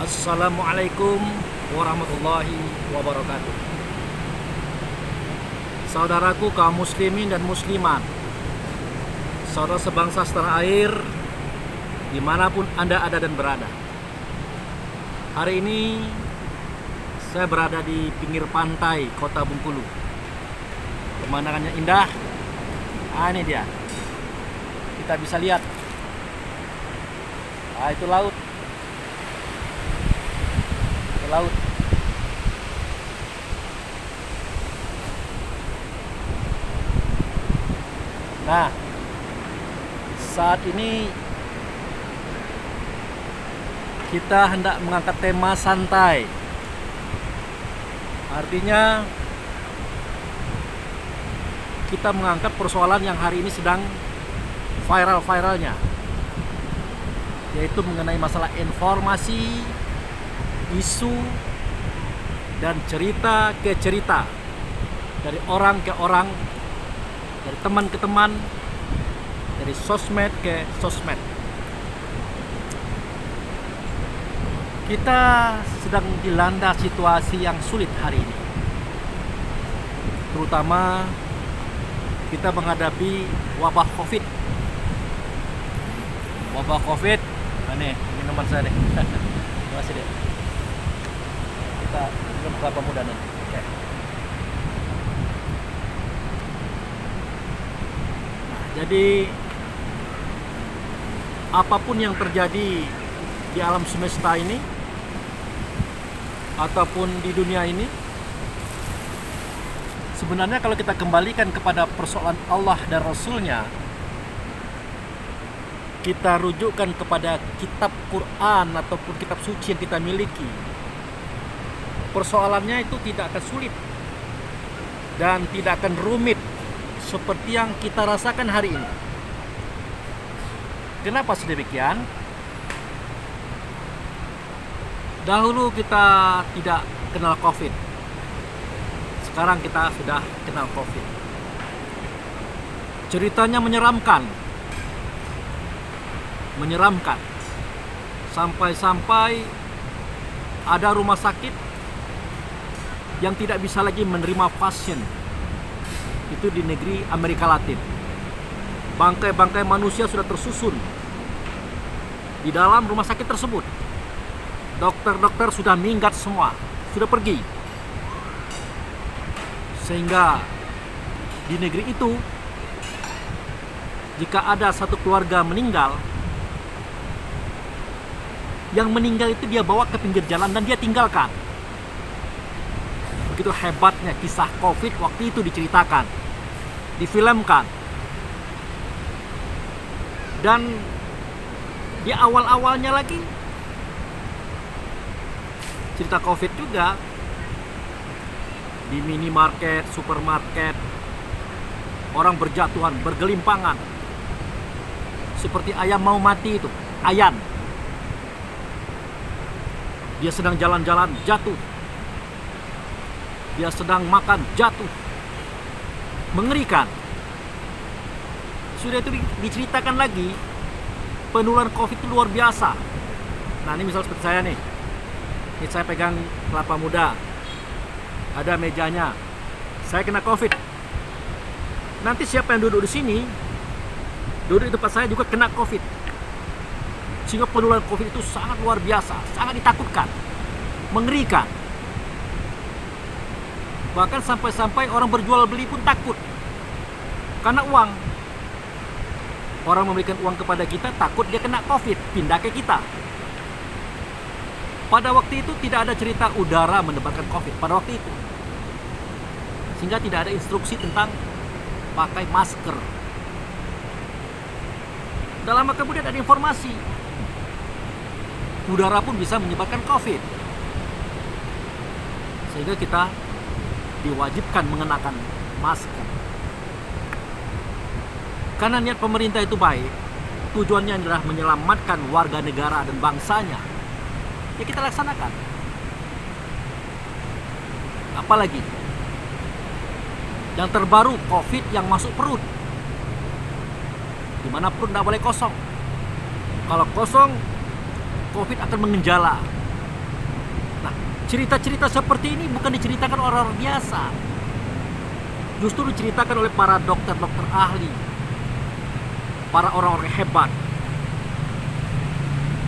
Assalamualaikum warahmatullahi wabarakatuh. Saudaraku kaum muslimin dan muslimat, saudara sebangsa setanah air, dimanapun Anda ada dan berada. Hari ini saya berada di pinggir pantai kota Bengkulu. Pemandangannya indah. Ini dia. Kita bisa lihat. Itu laut. Laut. Nah, saat ini kita hendak mengangkat tema santai. Artinya kita mengangkat persoalan yang hari ini sedang viral-viralnya, yaitu mengenai masalah informasi, isu, dan cerita ke cerita, dari orang ke orang, dari teman ke teman, dari sosmed ke sosmed. Kita sedang dilanda situasi yang sulit hari ini, terutama kita menghadapi wabah COVID. Wabah COVID, ini minuman saya nih. Terima kasih deh. Kita minum kelapa muda nih. Oke. Nah, jadi apapun yang terjadi di alam semesta ini ataupun di dunia ini, sebenarnya kalau kita kembalikan kepada persoalan Allah dan Rasulnya, kita rujukkan kepada kitab Quran ataupun kitab suci yang kita miliki, persoalannya itu tidak akan sulit dan tidak akan rumit seperti yang kita rasakan hari ini. Kenapa sedemikian? Dahulu kita tidak kenal COVID. Sekarang kita sudah kenal COVID. Ceritanya menyeramkan. Sampai-sampai ada rumah sakit yang tidak bisa lagi menerima pasien. Itu di negeri Amerika Latin. Bangkai-bangkai manusia sudah tersusun di dalam rumah sakit tersebut. Dokter-dokter sudah minggat semua, sudah pergi. Sehingga di negeri itu, jika ada satu keluarga meninggal, yang meninggal itu dia bawa ke pinggir jalan dan dia tinggalkan. Begitu hebatnya kisah COVID waktu itu diceritakan, difilmkan. Dan di awal-awalnya lagi cerita COVID juga, di minimarket, supermarket, orang berjatuhan, bergelimpangan, seperti ayam mau mati itu, Ayan. Dia sedang jalan-jalan, jatuh. Dia sedang makan, jatuh. Mengerikan. Sudah itu diceritakan lagi, penularan COVID itu luar biasa. Nah, ini misal seperti saya nih. Ini saya pegang kelapa muda. Ada mejanya. Saya kena COVID. Nanti siapa yang duduk di sini, duduk di tempat saya juga kena COVID. Sehingga penularan COVID itu sangat luar biasa, sangat ditakutkan, mengerikan. Bahkan sampai-sampai orang berjual beli pun takut. Karena uang. Orang memberikan uang kepada kita, takut dia kena COVID, pindah ke kita. Pada waktu itu tidak ada cerita udara menebarkan COVID pada waktu itu. Sehingga tidak ada instruksi tentang pakai masker. Tak lama kemudian ada informasi, udara pun bisa menyebarkan COVID. Sehingga kita diwajibkan mengenakan masker. Karena niat pemerintah itu baik, tujuannya adalah menyelamatkan warga negara dan bangsanya. Ya kita laksanakan. Apalagi yang terbaru COVID yang masuk perut, dimana perut tidak boleh kosong. Kalau kosong, COVID akan mengenjala. Cerita-cerita seperti ini bukan diceritakan orang-orang biasa, justru diceritakan oleh para dokter-dokter ahli, para orang-orang hebat.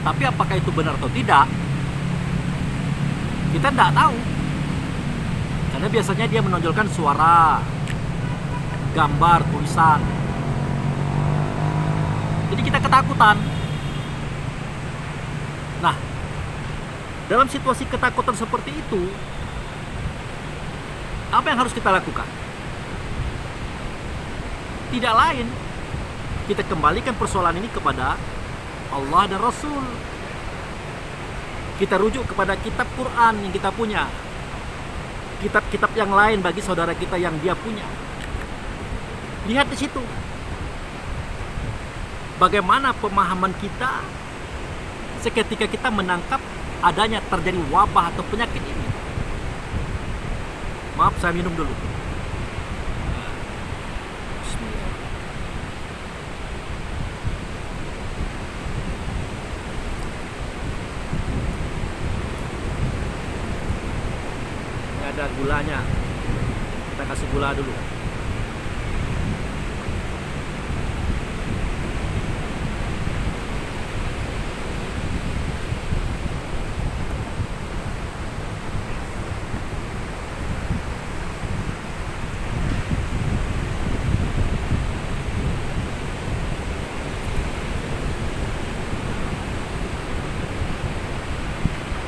Tapi apakah itu benar atau tidak, kita tidak tahu. Karena biasanya dia menonjolkan suara, gambar, tulisan. Jadi kita ketakutan. Nah, dalam situasi ketakutan seperti itu, apa yang harus kita lakukan? Tidak lain, kita kembalikan persoalan ini kepada Allah dan Rasul. Kita rujuk kepada kitab Quran yang kita punya, kitab-kitab yang lain bagi saudara kita yang dia punya. Lihat di situ bagaimana pemahaman kita seketika kita menangkap adanya terjadi wabah atau penyakit ini. Maaf, saya minum dulu. Ini ada gulanya. Kita kasih gula dulu.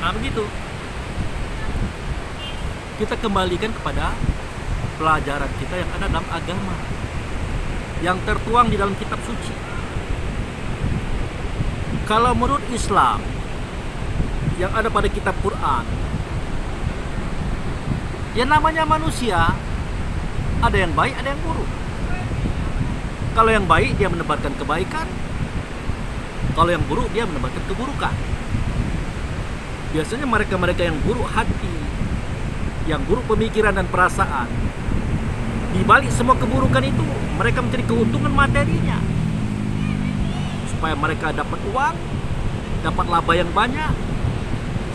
Nah, begitu. Kita kembalikan kepada pelajaran kita yang ada dalam agama, yang tertuang di dalam kitab suci. Kalau menurut Islam yang ada pada kitab Quran, yang namanya manusia ada yang baik, ada yang buruk. Kalau yang baik dia menebarkan kebaikan, kalau yang buruk dia menebarkan keburukan. Biasanya mereka-mereka yang buruk hati, yang buruk pemikiran dan perasaan, di balik semua keburukan itu mereka mencari keuntungan materinya, supaya mereka dapat uang, dapat laba yang banyak,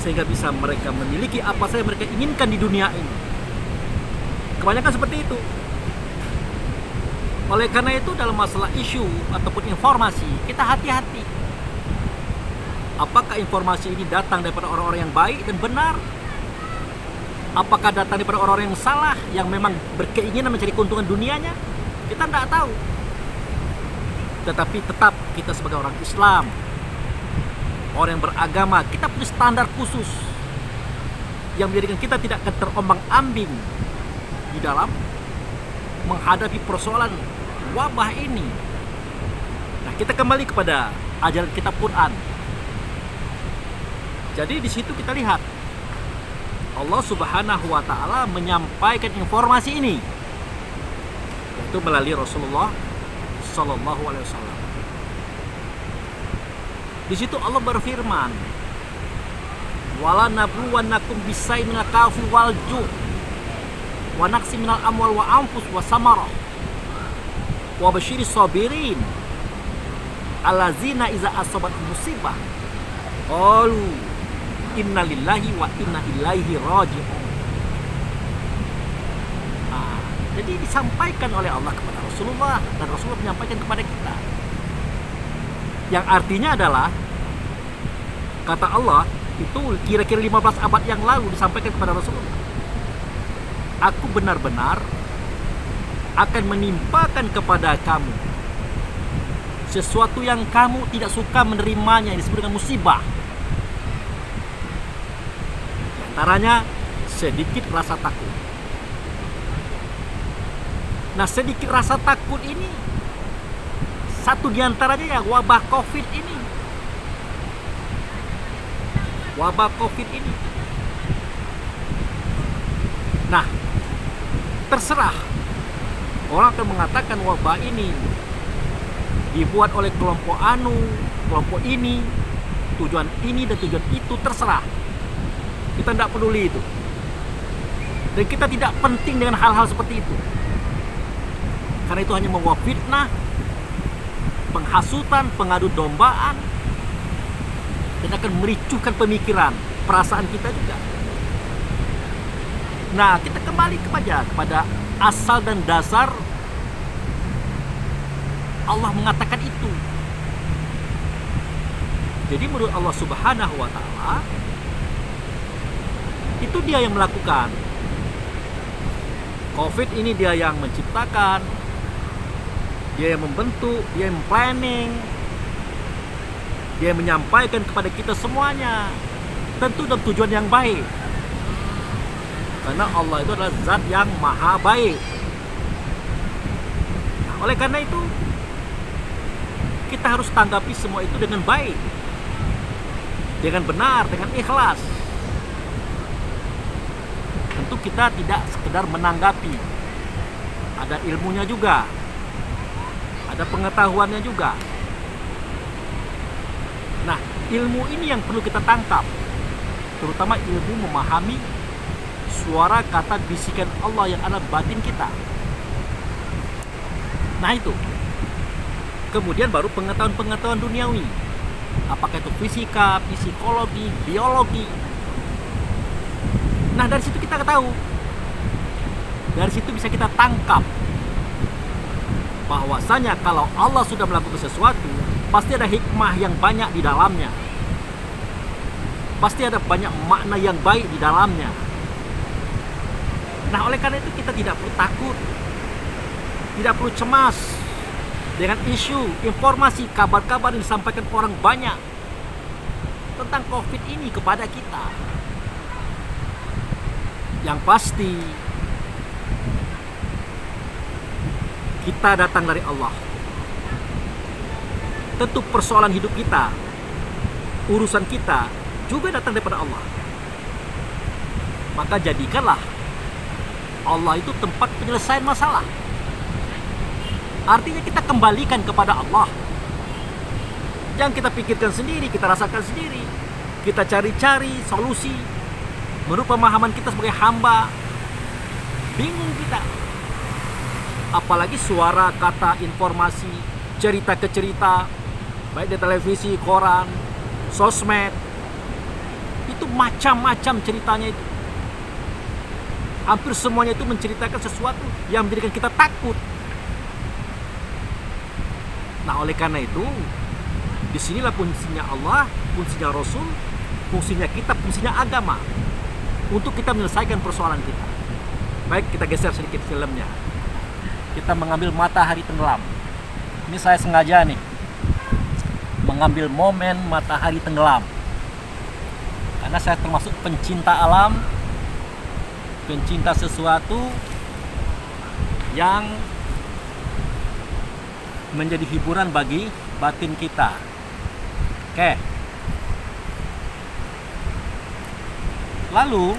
sehingga bisa mereka memiliki apa saja mereka inginkan di dunia ini. Kebanyakan seperti itu. Oleh karena itu dalam masalah isu ataupun informasi, kita hati-hati. Apakah informasi ini datang daripada orang-orang yang baik dan benar? Apakah datang daripada orang-orang yang salah, yang memang berkeinginan mencari keuntungan dunianya? Kita tidak tahu. Tetapi tetap kita sebagai orang Islam, orang yang beragama, kita punya standar khusus yang menjadikan kita tidak akan terombang-ambing di dalam menghadapi persoalan wabah ini. Nah, kita kembali kepada ajaran kitab Quran. Jadi di situ kita lihat Allah Subhanahu wa taala menyampaikan informasi ini itu melalui Rasulullah sallallahu alaihi wasallam. Di situ Allah berfirman, "Wala nabluwannakum bisai minal khawfi wal ju' wa naqsi minal amwal wa anfus wa samarah wa basyiris sabirin allazina iza asabat musibah qalu inna lillahi wa inna ilaihi raji'un." Nah, jadi disampaikan oleh Allah kepada Rasulullah dan Rasulullah menyampaikan kepada kita. Yang artinya adalah kata Allah itu kira-kira 15 abad yang lalu disampaikan kepada Rasulullah. Aku benar-benar akan menimpakan kepada kamu sesuatu yang kamu tidak suka menerimanya, yang disebut dengan musibah. Antaranya sedikit rasa takut. Nah, sedikit rasa takut ini satu diantaranya ya wabah COVID ini. Wabah COVID ini. Nah, terserah orang akan mengatakan wabah ini dibuat oleh kelompok anu, kelompok ini, tujuan ini dan tujuan itu, terserah. Kita tidak peduli itu. Dan kita tidak penting dengan hal-hal seperti itu. Karena itu hanya membawa fitnah, penghasutan, pengadu dombaan, dan akan mericuhkan pemikiran, perasaan kita juga. Nah, kita kembali kepada asal dan dasar Allah mengatakan itu. Jadi menurut Allah Subhanahu wa Ta'ala, itu Dia yang melakukan. COVID ini Dia yang menciptakan, Dia yang membentuk, Dia yang planning, Dia yang menyampaikan kepada kita semuanya, tentu dengan tujuan yang baik. Karena Allah itu adalah zat yang maha baik. Nah, oleh karena itu, kita harus tanggapi semua itu dengan baik, dengan benar, dengan ikhlas. Tentu kita tidak sekedar menanggapi, ada ilmunya juga, ada pengetahuannya juga. Nah, ilmu ini yang perlu kita tangkap, terutama ilmu memahami suara kata bisikan Allah yang ada batin kita. Nah itu. Kemudian baru pengetahuan duniawi. Apakah itu fisika, psikologi, biologi. Nah dari situ kita tahu. Dari situ bisa kita tangkap bahwasanya kalau Allah sudah melakukan sesuatu, pasti ada hikmah yang banyak di dalamnya. Pasti ada banyak makna yang baik di dalamnya. Nah oleh karena itu kita tidak perlu takut, tidak perlu cemas dengan isu, informasi, kabar-kabar yang disampaikan orang banyak tentang COVID ini kepada kita. Yang pasti kita datang dari Allah. Tentu persoalan hidup kita, urusan kita juga datang daripada Allah. Maka jadikanlah Allah itu tempat penyelesaian masalah. Artinya kita kembalikan kepada Allah. Jangan kita pikirkan sendiri, kita rasakan sendiri. Kita cari-cari solusi menurut pemahaman kita sebagai hamba. Bingung kita. Apalagi suara, kata, informasi, cerita ke cerita, baik di televisi, koran, sosmed. Itu macam-macam ceritanya itu. Hampir semuanya itu menceritakan sesuatu yang menjadikan kita takut. Nah oleh karena itu, disinilah fungsinya Allah, fungsinya Rasul, fungsinya kita, fungsinya agama, untuk kita menyelesaikan persoalan kita. Baik, kita geser sedikit filmnya. Kita mengambil matahari tenggelam. Ini saya sengaja nih mengambil momen matahari tenggelam, karena saya termasuk pencinta alam, pencinta sesuatu yang menjadi hiburan bagi batin kita. Oke. Lalu,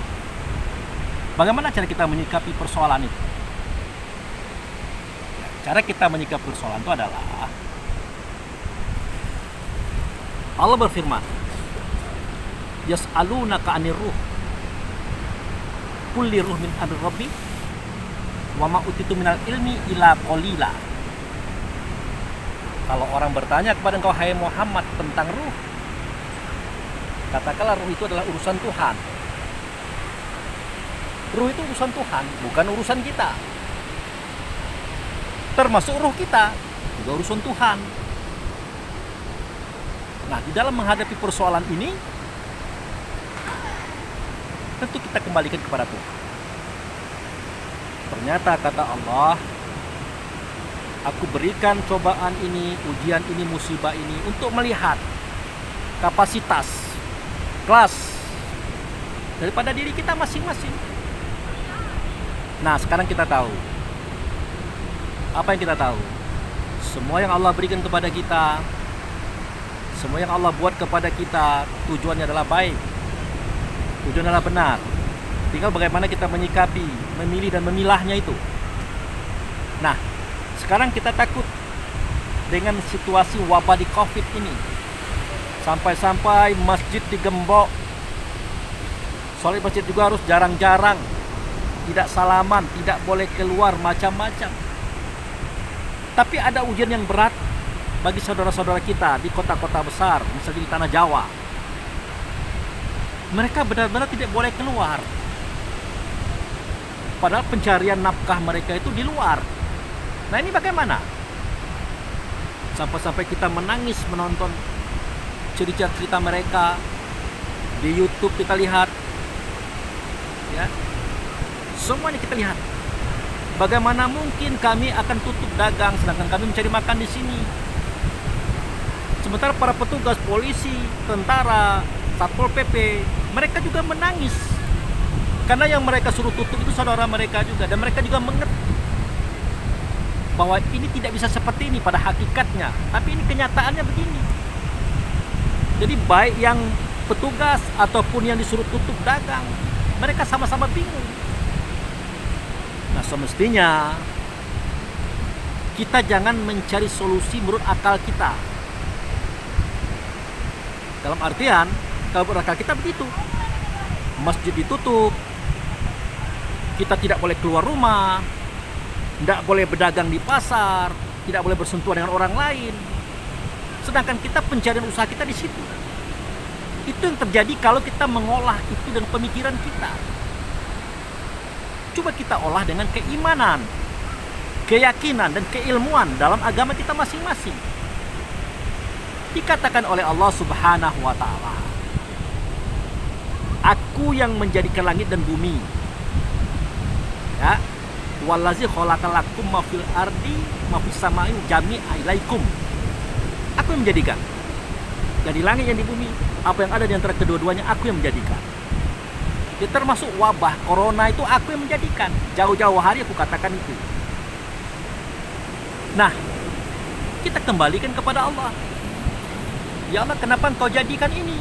bagaimana cara kita menyikapi persoalan itu? Cara kita menyikapi persoalan itu adalah Allah berfirman, Yas'alunaka 'anir ruh. Qul ruh min amri rabbi wa ma utitu minal ilmi illa qalila. Kalau orang bertanya kepada engkau, hai Muhammad, tentang ruh, katakanlah ruh itu adalah urusan Tuhan. Ruh itu urusan Tuhan, bukan urusan kita. Termasuk ruh kita juga urusan Tuhan. Nah, di dalam menghadapi persoalan ini, tentu kita kembalikan kepada Tuhan. Ternyata kata Allah, aku berikan cobaan ini, ujian ini, musibah ini untuk melihat kapasitas, kelas daripada diri kita masing-masing. Nah, sekarang kita tahu. Apa yang kita tahu? Semua yang Allah berikan kepada kita, semua yang Allah buat kepada kita, tujuannya adalah baik, tujuannya adalah benar. Tinggal bagaimana kita menyikapi, memilih dan memilahnya itu. Nah, sekarang kita takut dengan situasi wabah di COVID ini. Sampai-sampai masjid digembok, sholat masjid juga harus jarang-jarang, tidak salaman, tidak boleh keluar, macam-macam. Tapi ada ujian yang berat bagi saudara-saudara kita di kota-kota besar, misalnya di tanah Jawa. Mereka benar-benar tidak boleh keluar. Padahal pencarian nafkah mereka itu di luar. Nah ini bagaimana? Sampai-sampai kita menangis menonton cerita-cerita mereka di YouTube, kita lihat, ya, semuanya kita lihat. Bagaimana mungkin kami akan tutup dagang sedangkan kami mencari makan di sini? Sementara para petugas polisi, tentara, satpol pp, mereka juga menangis karena yang mereka suruh tutup itu saudara mereka juga, dan mereka juga mengerti bahwa ini tidak bisa seperti ini pada hakikatnya, tapi ini kenyataannya begini. Jadi baik yang petugas ataupun yang disuruh tutup dagang, mereka sama-sama bingung. Nah semestinya kita jangan mencari solusi menurut akal kita. Dalam artian, kalau menurut akal kita begitu, masjid ditutup, kita tidak boleh keluar rumah, tidak boleh berdagang di pasar, tidak boleh bersentuhan dengan orang lain. Sedangkan kita pencarian usaha kita di situ. Itu yang terjadi kalau kita mengolah itu dan pemikiran kita. Coba kita olah dengan keimanan, keyakinan, dan keilmuan dalam agama kita masing-masing. Dikatakan oleh Allah Subhanahu wa Ta'ala, Aku yang menjadikan langit dan bumi. Ya, wallazi khalaqalakum ma fil ardi ma fis samai jami'a ilaikum. Aku yang menjadikan. Dan di langit yang di bumi, apa yang ada di antara kedua-duanya aku yang menjadikan. Ya, termasuk wabah corona itu aku yang menjadikan. Jauh-jauh hari aku katakan itu. Nah, kita kembalikan kepada Allah. Ya Allah, kenapa engkau jadikan ini?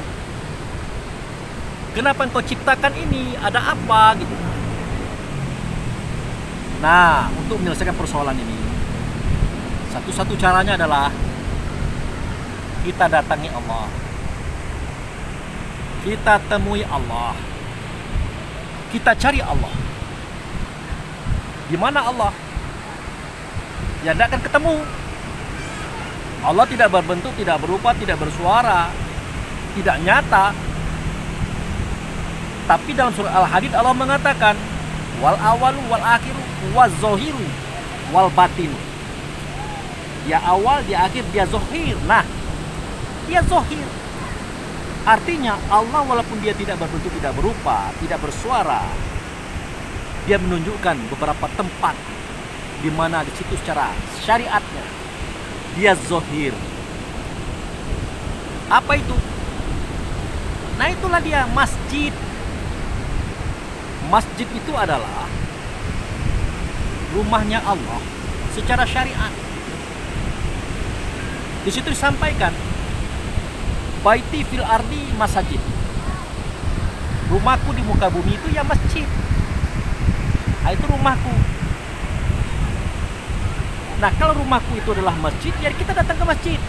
Kenapa engkau ciptakan ini? Ada apa gitu? Nah, untuk menyelesaikan persoalan ini, satu-satu caranya adalah kita datangi Allah. Kita temui Allah. Kita cari Allah. Di mana Allah? Ya tidak akan ketemu. Allah tidak berbentuk, tidak berupa, tidak bersuara, tidak nyata. Tapi dalam surah Al-Hadid Allah mengatakan, wal awalu wal akhiru waz zahiru wal batin. Dia awal, dia akhir, dia zahir. Nah, dia zahir. Artinya Allah walaupun dia tidak berbentuk, tidak berupa, tidak bersuara, dia menunjukkan beberapa tempat di mana di situ secara syariatnya dia zahir. Apa itu? Nah itulah dia masjid. Masjid itu adalah rumahnya Allah secara syariat. Di situ disampaikan, baiti fil ardi masjid. Rumahku di muka bumi itu ya masjid. Nah, itu rumahku. Nah, kalau rumahku itu adalah masjid, ya kita datang ke masjid.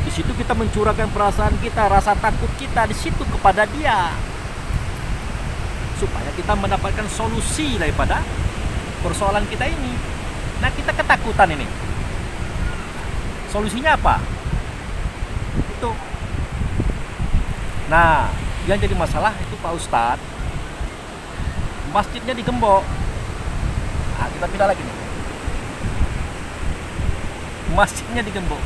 Di situ kita mencurahkan perasaan kita, rasa takut kita di situ kepada Dia, supaya kita mendapatkan solusi daripada persoalan kita ini. Nah, kita ketakutan ini. Solusinya apa? Itu. Nah, yang jadi masalah itu Pak Ustadz, masjidnya digembok. Nah, kita pindah lagi nih. Masjidnya digembok,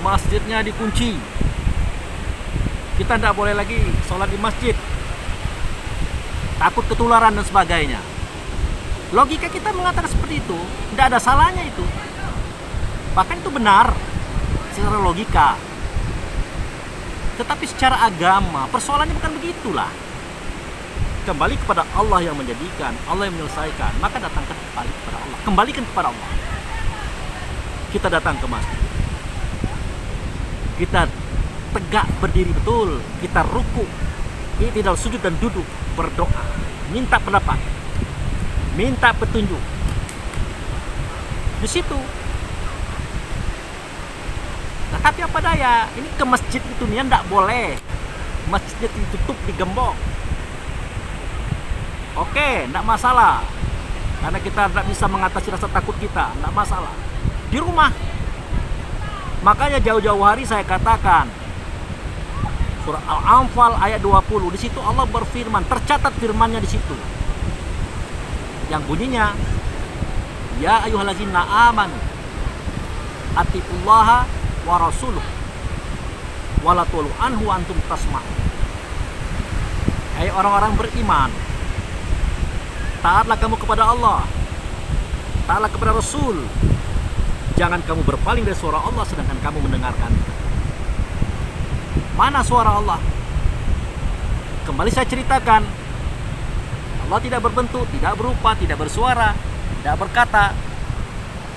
masjidnya dikunci, kita tidak boleh lagi sholat di masjid, takut ketularan dan sebagainya. Logika kita mengatakan seperti itu, tidak ada salahnya itu, bahkan itu benar secara logika. Tetapi secara agama persoalannya bukan begitulah. Kembali kepada Allah yang menjadikan, Allah yang menyelesaikan, maka datangkan kembali kepada Allah, kembalikan kepada Allah. Kita datang ke masjid, kita tegak berdiri betul, kita ruku, i'tidal sujud dan duduk, berdoa, minta pendapat, minta petunjuk. Di situ. Nah, tapi apa daya, ini ke masjid itu nih tidak boleh, masjidnya ditutup, digembok. Oke, tidak masalah, karena kita tidak bisa mengatasi rasa takut kita, tidak masalah. Di rumah. Makanya jauh-jauh hari saya katakan surah Al-Anfal ayat 20, di situ Allah berfirman, tercatat firman-Nya di situ. yang bunyinya, ya ayyuhallazina amanu atiqullaha wa rasuluh wala tulu anhu antum tasma'un. Hai orang-orang beriman, taatlah kamu kepada Allah, taatlah kepada Rasul. Jangan kamu berpaling dari suara Allah sedangkan kamu mendengarkan. Mana suara Allah? Kembali saya ceritakan, Allah tidak berbentuk, tidak berupa, tidak bersuara, tidak berkata,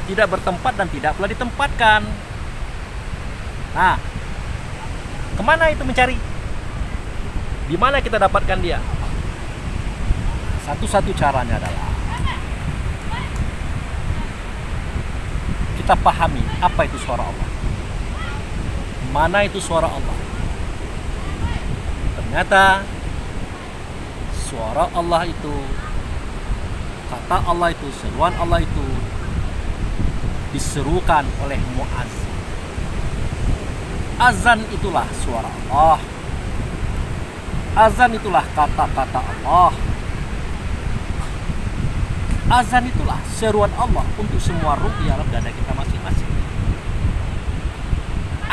tidak bertempat dan tidak pula ditempatkan. Nah, kemana itu mencari? Di mana kita dapatkan dia? Satu-satu caranya adalah kita pahami apa itu suara Allah. Mana itu suara Allah? Ternyata suara Allah itu, kata Allah itu, seruan Allah itu diserukan oleh muazzin. Azan itulah suara Allah. Azan itulah kata-kata Allah. Azan itulah seruan Allah untuk semua ruh di dalam dada kita masing-masing.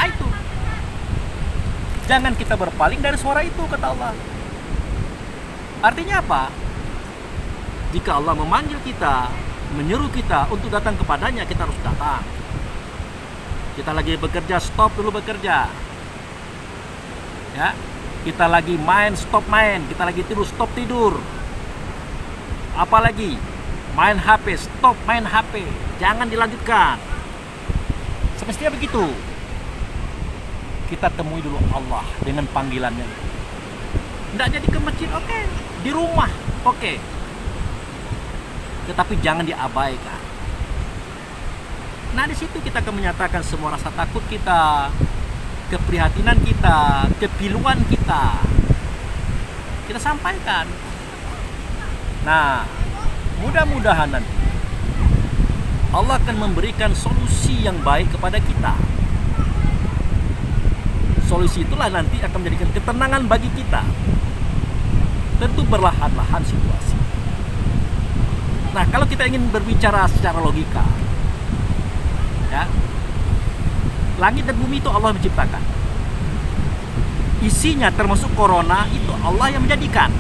Itu. Jangan kita berpaling dari suara itu, kata Allah. Artinya apa? Jika Allah memanggil kita, menyeru kita untuk datang kepadanya, kita harus datang. Kita lagi bekerja, stop dulu bekerja. Ya, kita lagi main, stop main. Kita lagi tidur, stop tidur. Apalagi main HP, stop main HP. Jangan dilanjutkan. Semestinya begitu. Kita temui dulu Allah dengan panggilannya. Tidak jadi ke masjid, oke. Di rumah, oke. Tetapi jangan diabaikan. Nah, di situ kita akan menyatakan semua rasa takut kita, keprihatinan kita, kepiluan kita. Kita sampaikan. Nah, mudah-mudahan nanti Allah akan memberikan solusi yang baik kepada kita. Solusi itulah nanti akan menjadikan ketenangan bagi kita. Tentu berlahan-lahan situasi. Nah, kalau kita ingin berbicara secara logika, ya, langit dan bumi itu Allah menciptakan. Isinya termasuk corona itu Allah yang menjadikan.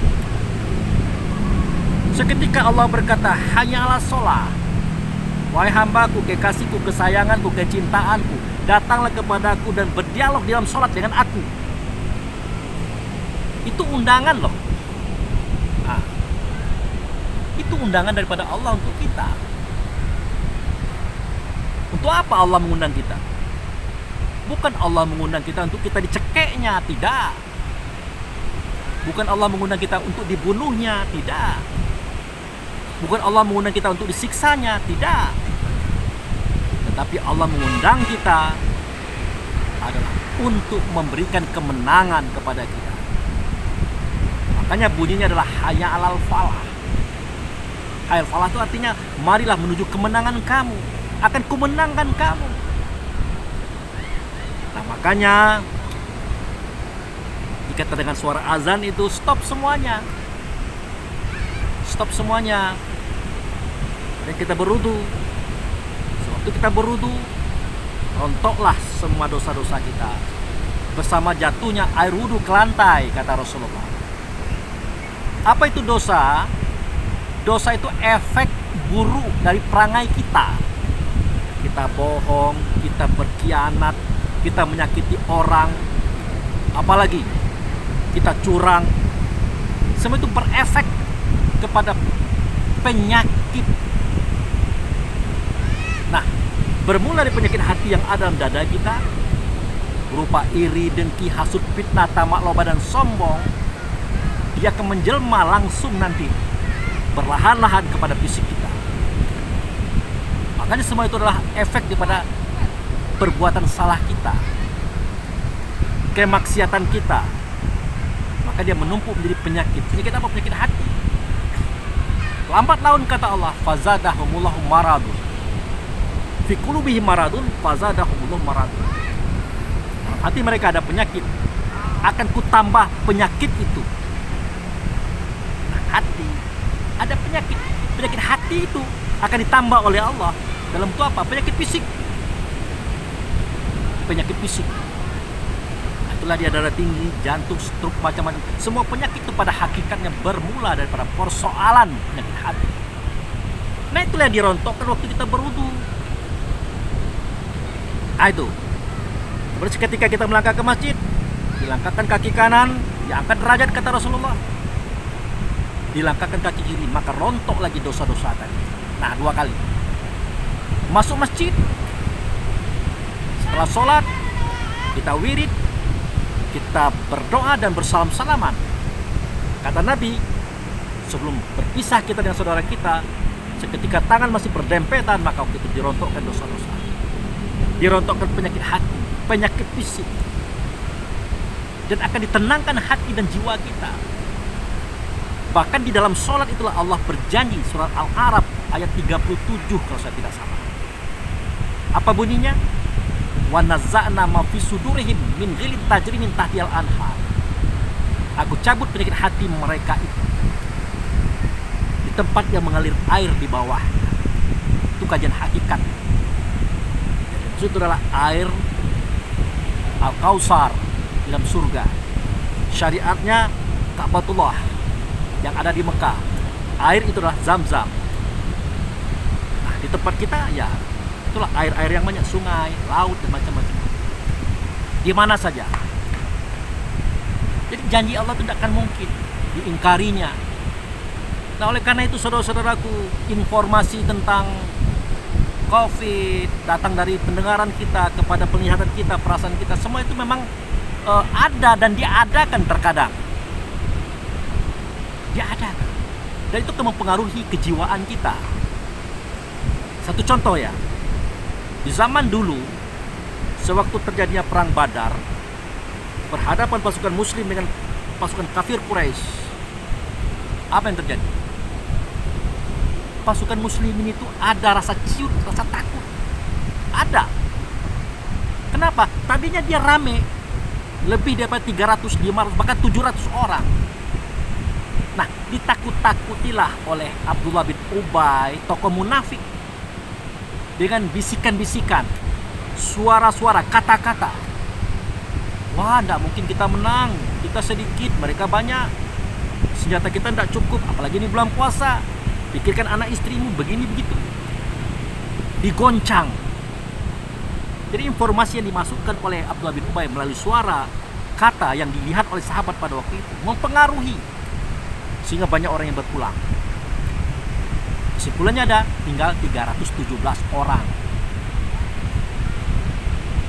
Seketika Allah berkata, hanya ala sholah, wahai hambaku, kekasihku, kesayanganku, kecintaanku, datanglah kepadaku dan berdialog dalam sholat dengan aku. Itu undangan loh. Nah, itu undangan daripada Allah untuk kita. Untuk apa Allah mengundang kita? Bukan Allah mengundang kita untuk kita dicekeknya, tidak. Bukan Allah mengundang kita untuk dibunuhnya, tidak. Bukan Allah mengundang kita untuk disiksanya, tidak. Tetapi Allah mengundang kita adalah untuk memberikan kemenangan kepada kita. Makanya bunyinya adalah hayya alal falah. Hayya alal falah itu artinya marilah menuju kemenangan kamu. Akan kumenangkan kamu. Nah, makanya jika terdengar suara azan itu stop semuanya. Stop semuanya. Dan kita berwudu. Sewaktu kita berwudu, rontoklah semua dosa-dosa kita bersama jatuhnya air wudu ke lantai, kata Rasulullah. Apa itu dosa? Dosa itu efek buruk dari perangai kita. Kita bohong, kita berkhianat, kita menyakiti orang, apalagi kita curang. Semua itu berefek kepada penyakit. Nah, bermula dari penyakit hati yang ada dalam dada kita, berupa iri, dengki, hasud, fitnah, tamak, loba, dan sombong. Dia akan menjelma langsung nanti berlahan-lahan kepada fisik kita. Makanya semua itu adalah efek daripada perbuatan salah kita, kemaksiatan kita. Maka dia menumpuk menjadi penyakit. Penyakit apa? Penyakit hati. Lambat laun kata Allah, fazadahumullahu maradun. Fi qulubihim maradun, fazadahumullahu maradun. Hati mereka ada penyakit, akan kutambah penyakit itu. Nah, hati ada penyakit. penyakit hati itu akan ditambah oleh Allah dalam bentuk apa? Penyakit fisik. Penyakit fisik. Nah, itulah dia darah tinggi, jantung, stroke, macam-macam. Semua penyakit itu pada hakikatnya bermula daripada persoalan penyakit hati. Nah, itulah yang dirontokkan waktu kita berwudu. Nah, itu. Berarti ketika kita melangkah ke masjid, dilangkahkan kaki kanan, diangkat derajat kata Rasulullah. Dilangkahkan kaki kiri, maka rontok lagi dosa-dosa tadi. Nah, 2 kali. Masuk masjid, setelah sholat, kita wirid, kita berdoa dan bersalam-salaman. Kata Nabi, sebelum berpisah kita dengan saudara kita, seketika tangan masih berdempetan, maka waktu itu dirontokkan dosa-dosa. Dirontokkan penyakit hati, penyakit fisik. Dan akan ditenangkan hati dan jiwa kita. Bahkan di dalam sholat itulah Allah berjanji, surat Al-A'raf ayat 37 kalau saya tidak salah. Apa bunyinya? Wa nazza'na ma fi sudurihim min ghillin tajri min tahtihal anhar. Aku cabut penyakit hati mereka itu di tempat yang mengalir air di bawah. Itu kajian hakikat. Itu adalah air Al-Kautsar di dalam surga. Syariatnya Ka'batullah yang ada di Mekah. Air itu adalah Zam-Zam. Nah, di tempat kita ya itulah air-air yang banyak, sungai, laut dan macam-macam. Di mana saja. Jadi janji Allah itu tidak akan mungkin diingkarinya. Nah, oleh karena itu saudara-saudaraku, informasi tentang COVID datang dari pendengaran kita kepada penglihatan kita, perasaan kita, semua itu memang ada dan diadakan terkadang. Diadakan. Dan itu akan mempengaruhi kejiwaan kita. Satu contoh ya. Di zaman dulu, sewaktu terjadinya perang Badar, berhadapan pasukan muslim dengan pasukan kafir Quraisy, apa yang terjadi? Pasukan muslimin itu ada rasa ciut, rasa takut. Ada. Kenapa? Tadinya dia rame, lebih daripada 300, 500, bahkan 700 orang. Nah, ditakut-takutilah oleh Abdullah bin Ubay, tokoh munafik, dengan bisikan-bisikan, suara-suara, kata-kata. Wah, tidak mungkin kita menang, kita sedikit, mereka banyak, senjata kita tidak cukup, apalagi ini bulan puasa, pikirkan anak istrimu, begini begitu. Digoncang. Jadi informasi yang dimasukkan oleh Abdullah bin Ubay melalui suara, kata yang dilihat oleh sahabat pada waktu itu mempengaruhi, sehingga banyak orang yang berpulang. Kesimpulannya ada tinggal 317 orang.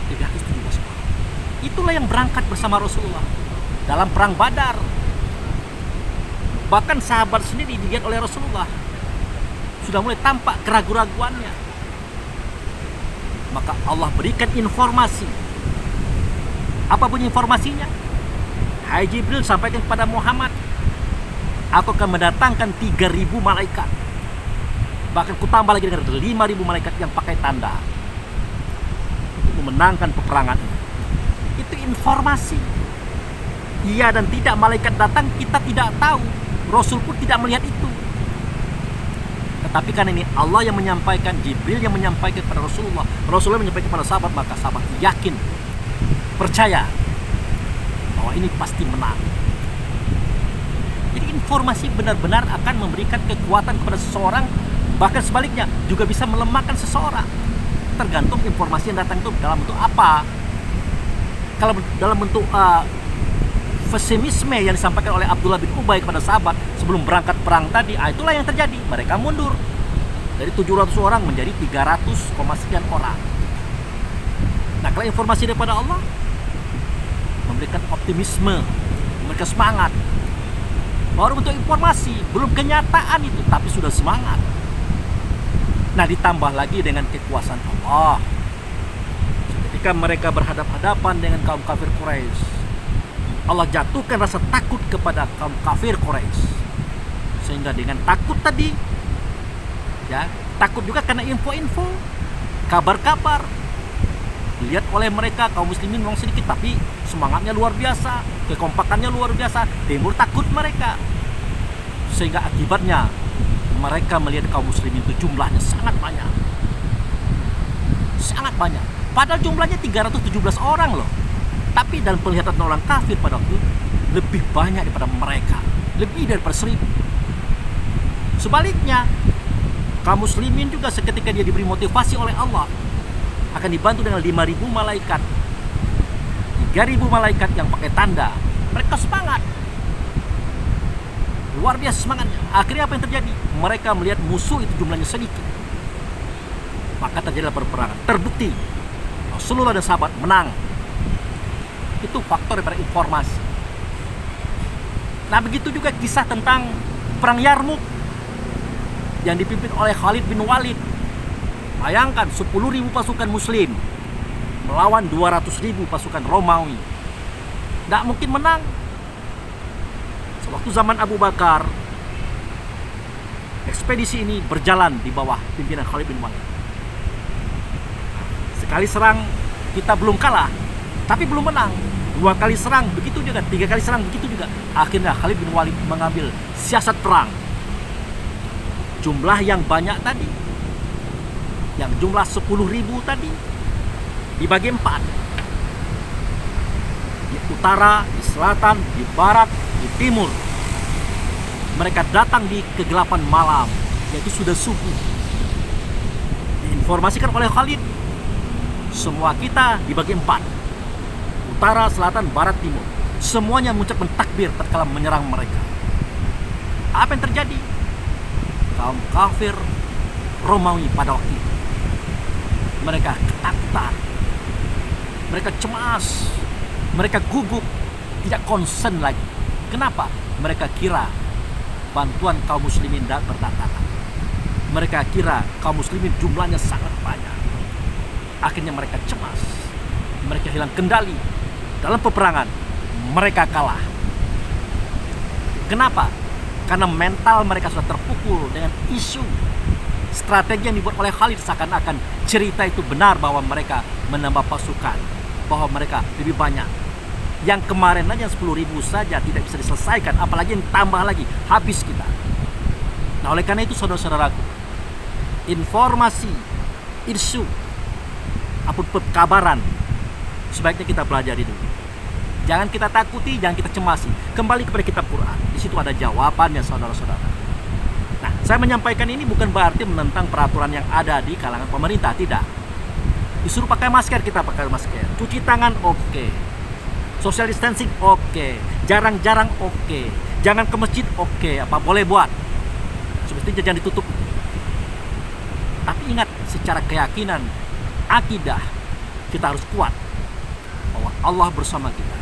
317 orang. Itulah yang berangkat bersama Rasulullah dalam perang Badar. Bahkan sahabat sendiri dilihat oleh Rasulullah sudah mulai tampak keraguan-raguannya. Maka Allah berikan informasi. Apa bunyi informasinya? Hai Jibril, sampaikan kepada Muhammad, aku akan mendatangkan 3.000 malaikat. Bahkan ku tambah lagi dengan 5.000 malaikat yang pakai tanda untuk memenangkan peperangan ini. Itu informasi. Iya dan tidak malaikat datang kita tidak tahu. Rasul pun tidak melihat itu. Tetapi kan ini Allah yang menyampaikan, Jibril yang menyampaikan kepada Rasulullah, Rasulullah menyampaikan kepada sahabat, maka sahabat yakin, percaya bahwa ini pasti menang. Jadi informasi benar-benar akan memberikan kekuatan kepada seseorang. Bahkan sebaliknya juga bisa melemahkan seseorang. Tergantung informasi yang datang itu dalam bentuk apa. Kalau dalam bentuk pesimisme yang disampaikan oleh Abdullah bin Ubay kepada sahabat sebelum berangkat perang tadi, itulah yang terjadi. Mereka mundur dari 700 orang menjadi 300, sekian orang. Nah, kalau informasi daripada Allah memberikan optimisme, memberikan semangat. Baru bentuk informasi, belum kenyataan itu, tapi sudah semangat. Nah, ditambah lagi dengan kekuasaan Allah. Ketika mereka berhadapan-hadapan dengan kaum kafir Quraisy, Allah jatuhkan rasa takut kepada kaum kafir Quraisy. Sehingga dengan takut tadi, ya, takut juga karena info-info, kabar-kabar. Dilihat oleh mereka kaum muslimin memang sedikit, tapi semangatnya luar biasa, kekompakannya luar biasa. Timur takut mereka. Sehingga akibatnya Mereka melihat kaum muslimin itu jumlahnya sangat banyak. Sangat banyak. Padahal jumlahnya 317 orang loh. Tapi dalam penglihatan orang kafir pada waktu itu lebih banyak daripada mereka. Lebih daripada 1000. Sebaliknya, kaum muslimin juga seketika dia diberi motivasi oleh Allah akan dibantu dengan 5.000 malaikat, 3.000 malaikat yang pakai tanda. Mereka semangat, luar biasa semangatnya. Akhirnya apa yang terjadi? Mereka melihat musuh itu jumlahnya sedikit, maka terjadilah peperangan. Terbukti Rasulullah dan sahabat menang. Itu faktor daripada informasi. Nah, begitu juga kisah tentang perang Yarmuk yang dipimpin oleh Khalid bin Walid. Bayangkan 10.000 pasukan muslim melawan 200.000 pasukan Romawi. Tidak mungkin menang. Sewaktu zaman Abu Bakar, ekspedisi ini berjalan di bawah pimpinan Khalid bin Walid. Sekali serang kita belum kalah, tapi belum menang. 2 kali serang begitu juga, 3 kali serang begitu juga. Akhirnya Khalid bin Walid mengambil siasat perang. Jumlah yang banyak tadi, yang jumlah 10.000 tadi, dibagi 4. Di utara, di selatan, di barat, di timur. Mereka datang di kegelapan malam, yaitu sudah subuh. Diinformasikan oleh Khalid, semua kita dibagi 4. Utara, selatan, barat, timur. Semuanya mengucapkan takbir tatkala menyerang mereka. Apa yang terjadi? Kaum kafir Romawi pada waktu itu, mereka ketakutan, mereka cemas, mereka gugup, tidak konsen lagi. Kenapa? Mereka kira bantuan kaum muslimin berdatangan. Mereka kira kaum muslimin jumlahnya sangat banyak. Akhirnya mereka cemas, mereka hilang kendali. Dalam peperangan mereka kalah. Kenapa? Karena mental mereka sudah terpukul dengan isu strategi yang dibuat oleh Khalid, seakan-akan cerita itu benar bahwa mereka menambah pasukan, bahwa mereka lebih banyak. Yang kemarin aja 10.000 saja tidak bisa diselesaikan, apalagi yang tambah lagi, habis kita. Nah, oleh karena itu saudara-saudaraku, informasi, isu, apapun kabaran, sebaiknya kita pelajari dulu. Jangan kita takuti, jangan kita cemasi. Kembali kepada kitab Quran. Di situ ada jawabannya, saudara-saudara. Nah, saya menyampaikan ini bukan berarti menentang peraturan yang ada di kalangan pemerintah, tidak. Disuruh pakai masker, kita pakai masker. Cuci tangan, oke. Social distancing, oke. Jarang-jarang, oke. Jangan ke masjid, oke. Apa boleh buat. Semestinya jangan ditutup. Tapi ingat, secara keyakinan, akidah, kita harus kuat bahwa Allah bersama kita.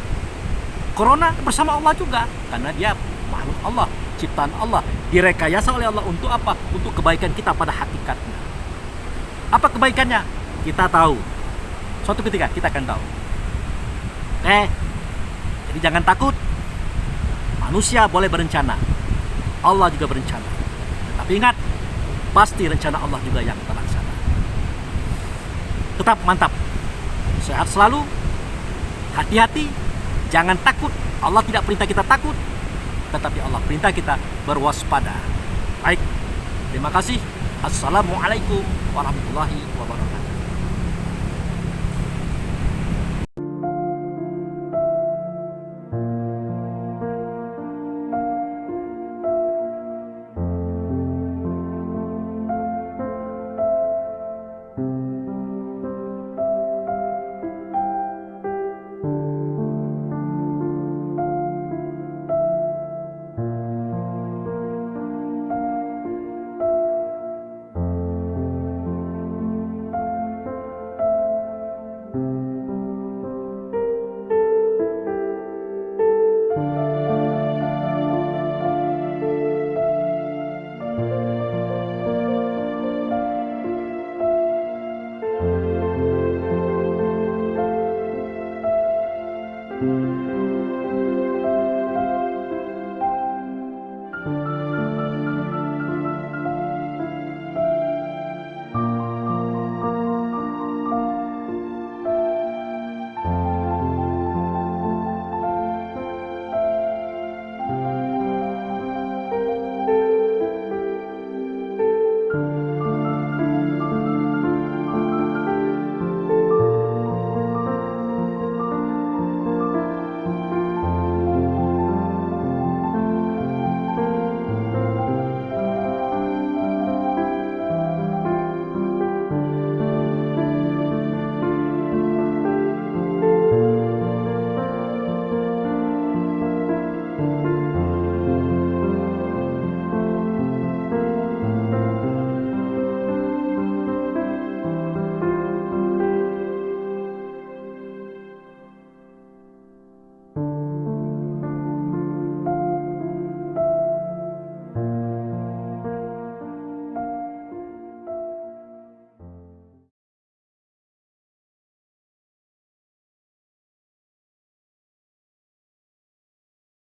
Corona bersama Allah juga, karena dia makhluk Allah, ciptaan Allah, direkayasa oleh Allah untuk apa? Untuk kebaikan kita pada hakikatnya. Apa kebaikannya? Kita tahu. Suatu ketika kita akan tahu. Jadi jangan takut. Manusia boleh berencana, Allah juga berencana. Tapi ingat, pasti rencana Allah juga yang terlaksana. Tetap mantap, sehat selalu, hati-hati. Jangan takut. Allah tidak perintah kita takut, tetapi Allah perintah kita berwaspada. Baik, terima kasih. Assalamualaikum warahmatullahi wabarakatuh. Thank you.